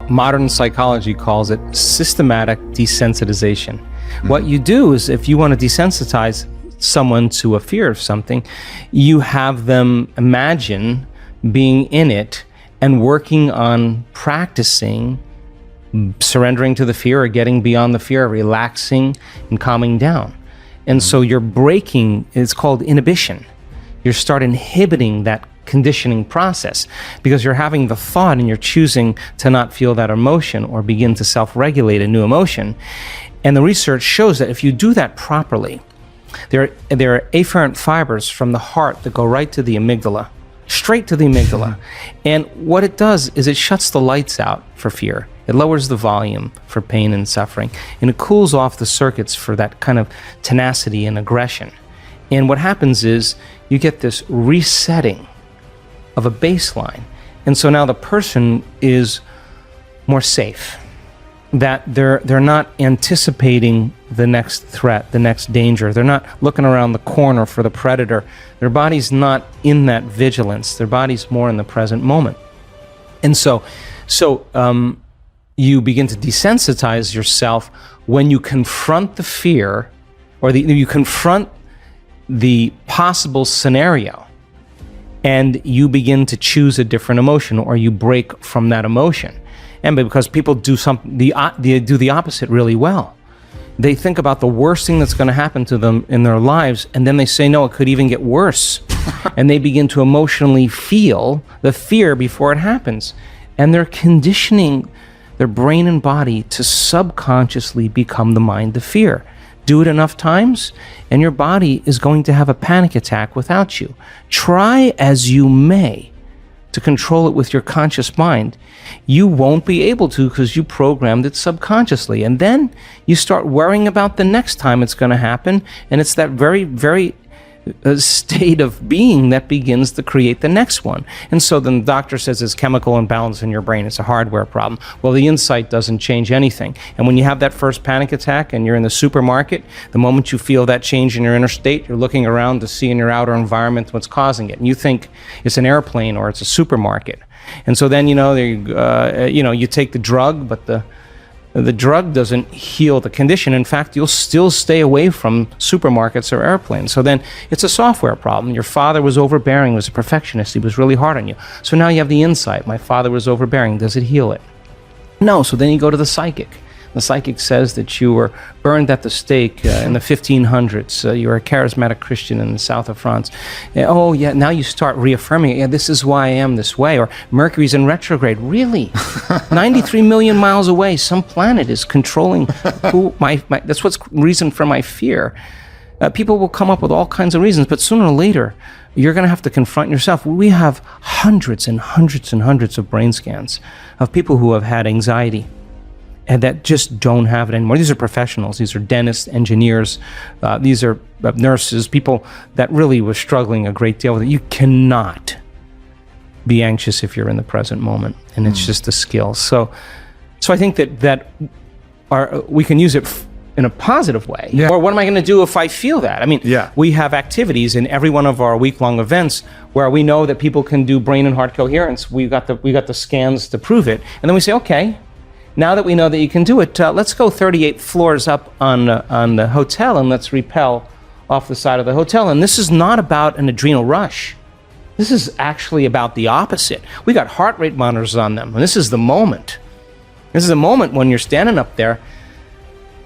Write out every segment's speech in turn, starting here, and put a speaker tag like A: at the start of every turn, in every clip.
A: Modern psychology calls it systematic desensitization. What you do is, if you want to desensitize someone to a fear of something, you have them imagine being in it and working on practicing surrendering to the fear or getting beyond the fear, relaxing and calming down. And so you're breaking, it's called inhibition. You start inhibiting that conditioning process because you're having the thought and you're choosing to not feel that emotion or begin to self-regulate a new emotion. And the research shows that if you do that properly, there are afferent fibers from the heart that go right to the amygdala, straight to the amygdala. And what it does is it shuts the lights out for fear. It lowers the volume for pain and suffering, and it cools off the circuits for that kind of tenacity and aggression. And what happens is you get this resetting of a baseline. And so now the person is more safe, that they're not anticipating the next threat, the next danger. They're not looking around the corner for the predator. Their body's not in that vigilance. Their body's more in the present moment. And so you begin to desensitize yourself when you confront the fear, or you confront the possible scenario, and you begin to choose a different emotion, or you break from that emotion. And because people do they do the opposite really well. They think about the worst thing that's going to happen to them in their lives, and then they say, no, it could even get worse. And they begin to emotionally feel the fear before it happens. And they're conditioning their brain and body to subconsciously become the mind of fear. Do it enough times, and your body is going to have a panic attack without you. Try as you may to control it with your conscious mind, you won't be able to, because you programmed it subconsciously. And then you start worrying about the next time it's going to happen, and it's that very, very state of being that begins to create the next one. And so then the doctor says it's chemical imbalance in your brain, it's a hardware problem. Well, the insight doesn't change anything. And when you have that first panic attack and you're in the supermarket, the moment you feel that change in your inner state, you're looking around to see in your outer environment what's causing it. And you think it's an airplane or it's a supermarket. And so then, you take the drug, but the drug doesn't heal the condition. In fact, you'll still stay away from supermarkets or airplanes. So then it's a software problem. Your father was overbearing, was a perfectionist. He was really hard on you. So now you have the insight. My father was overbearing. Does it heal it? No. So then you go to the psychic. The psychic says that you were burned at the stake in the 1500s. You were a charismatic Christian in the south of France. Oh, yeah, now you start reaffirming it. Yeah, this is why I am this way. Or Mercury's in retrograde. Really? 93 million miles away, some planet is controlling who that's what's reason for my fear. People will come up with all kinds of reasons, but sooner or later, you're going to have to confront yourself. We have hundreds and hundreds and hundreds of brain scans of people who have had anxiety and that just don't have it anymore. These are professionals. These are dentists, engineers. These are nurses, people that really were struggling a great deal with it. You cannot be anxious if you're in the present moment, and it's just a skill. So I think that we can use it in a positive way. Yeah. Or what am I going to do if I feel that? I mean, we have activities in every one of our week-long events where we know that people can do brain and heart coherence. We got the scans to prove it, and then we say, okay. Now that we know that you can do it, let's go 38 floors up on the hotel and let's rappel off the side of the hotel. And this is not about an adrenal rush. This is actually about the opposite. We got heart rate monitors on them, and this is the moment. This is the moment when you're standing up there.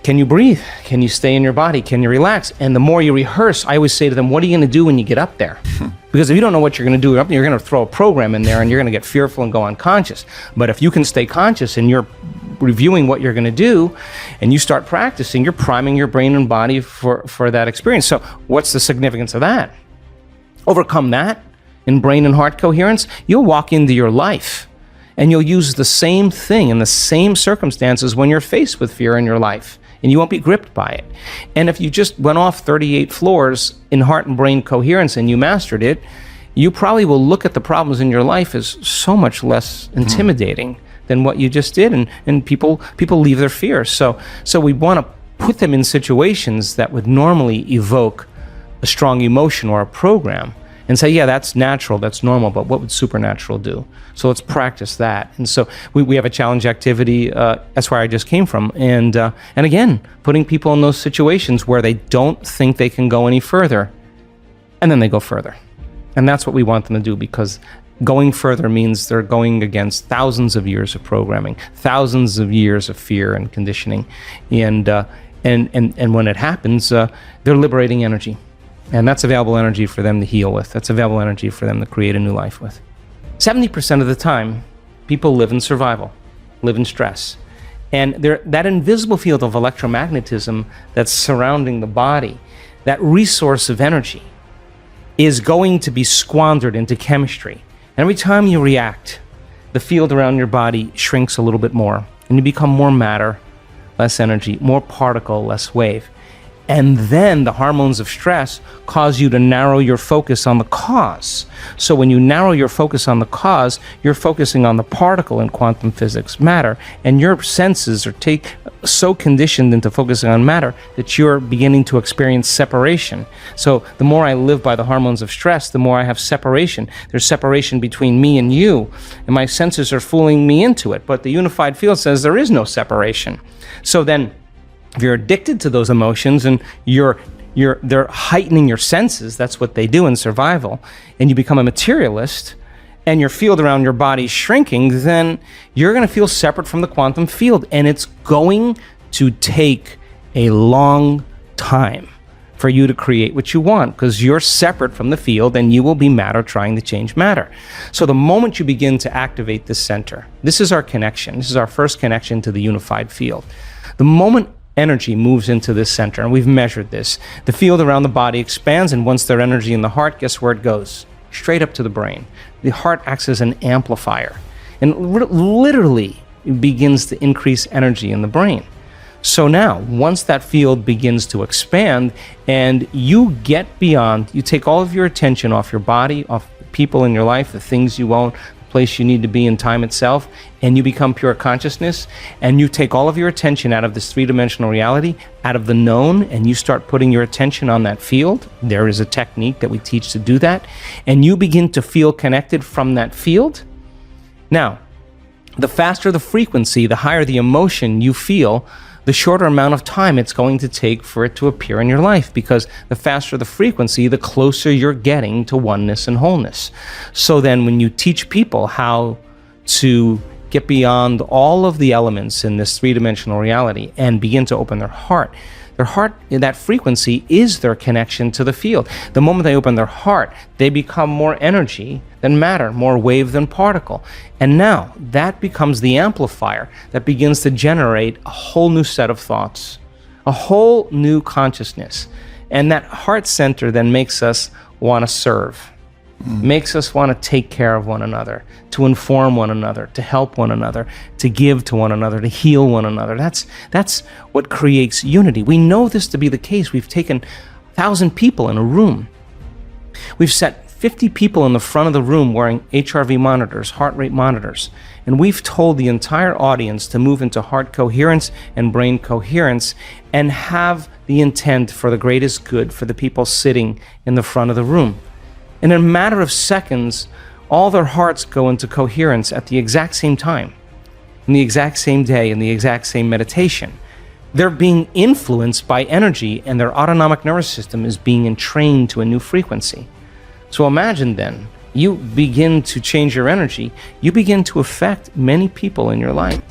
A: Can you breathe? Can you stay in your body? Can you relax? And the more you rehearse, I always say to them, what are you going to do when you get up there? Because if you don't know what you're going to do, you're going to throw a program in there and you're going to get fearful and go unconscious. But if you can stay conscious and you're reviewing what you're going to do and you start practicing, you're priming your brain and body for that experience. So what's the significance of that? Overcome that in brain and heart coherence, you'll walk into your life and you'll use the same thing in the same circumstances when you're faced with fear in your life. And you won't be gripped by it. And if you just went off 38 floors in heart and brain coherence and you mastered it, you probably will look at the problems in your life as so much less intimidating than what you just did. And people leave their fears. So we want to put them in situations that would normally evoke a strong emotion or a program. and say, yeah, that's natural, that's normal, but what would supernatural do? So let's practice that. And so we have a challenge activity. That's where I just came from. And again, putting people in those situations where they don't think they can go any further, and then they go further. And that's what we want them to do, because going further means they're going against thousands of years of programming, thousands of years of fear and conditioning. And when it happens, they're liberating energy. And that's available energy for them to heal with. That's available energy for them to create a new life with. 70% of the time, people live in survival, live in stress. And that invisible field of electromagnetism that's surrounding the body, that resource of energy, is going to be squandered into chemistry. Every time you react, the field around your body shrinks a little bit more, and you become more matter, less energy, more particle, less wave. And then the hormones of stress cause you to narrow your focus on the cause. So when you narrow your focus on the cause, you're focusing on the particle in quantum physics, matter, and your senses are so conditioned into focusing on matter that you're beginning to experience separation. So the more I live by the hormones of stress, the more I have separation. There's separation between me and you, and my senses are fooling me into it. But the unified field says there is no separation. So then, if you're addicted to those emotions and they're heightening your senses, that's what they do in survival, and you become a materialist, and your field around your body is shrinking, then you're going to feel separate from the quantum field, and it's going to take a long time for you to create what you want, because you're separate from the field, and you will be matter trying to change matter. So the moment you begin to activate this center, this is our connection. This is our first connection to the unified field. The moment energy moves into this center, and we've measured this, the field around the body expands, and once there's energy in the heart, guess where it goes? Straight up to the brain. The heart acts as an amplifier, and literally begins to increase energy in the brain. So now, once that field begins to expand, and you get beyond, you take all of your attention off your body, off people in your life, the things you own, place you need to be in time itself, and you become pure consciousness, and you take all of your attention out of this three-dimensional reality, out of the known, and you start putting your attention on that field. There is a technique that we teach to do that, and you begin to feel connected from that field. Now, the faster the frequency, the higher the emotion you feel, the shorter amount of time it's going to take for it to appear in your life, because the faster the frequency, the closer you're getting to oneness and wholeness. So then when you teach people how to get beyond all of the elements in this three-dimensional reality and begin to open their heart, that frequency is their connection to the field. The moment they open their heart, they become more energy than matter, more wave than particle. And now that becomes the amplifier that begins to generate a whole new set of thoughts, a whole new consciousness. And that heart center then makes us want to serve, makes us want to take care of one another, to inform one another, to help one another, to give to one another, to heal one another. That's what creates unity. We know this to be the case. We've taken 1,000 people in a room. We've set 50 people in the front of the room wearing HRV monitors, heart rate monitors, and we've told the entire audience to move into heart coherence and brain coherence and have the intent for the greatest good for the people sitting in the front of the room. In a matter of seconds, all their hearts go into coherence at the exact same time, in the exact same day, in the exact same meditation. They're being influenced by energy, and their autonomic nervous system is being entrained to a new frequency. So imagine then, you begin to change your energy, you begin to affect many people in your life.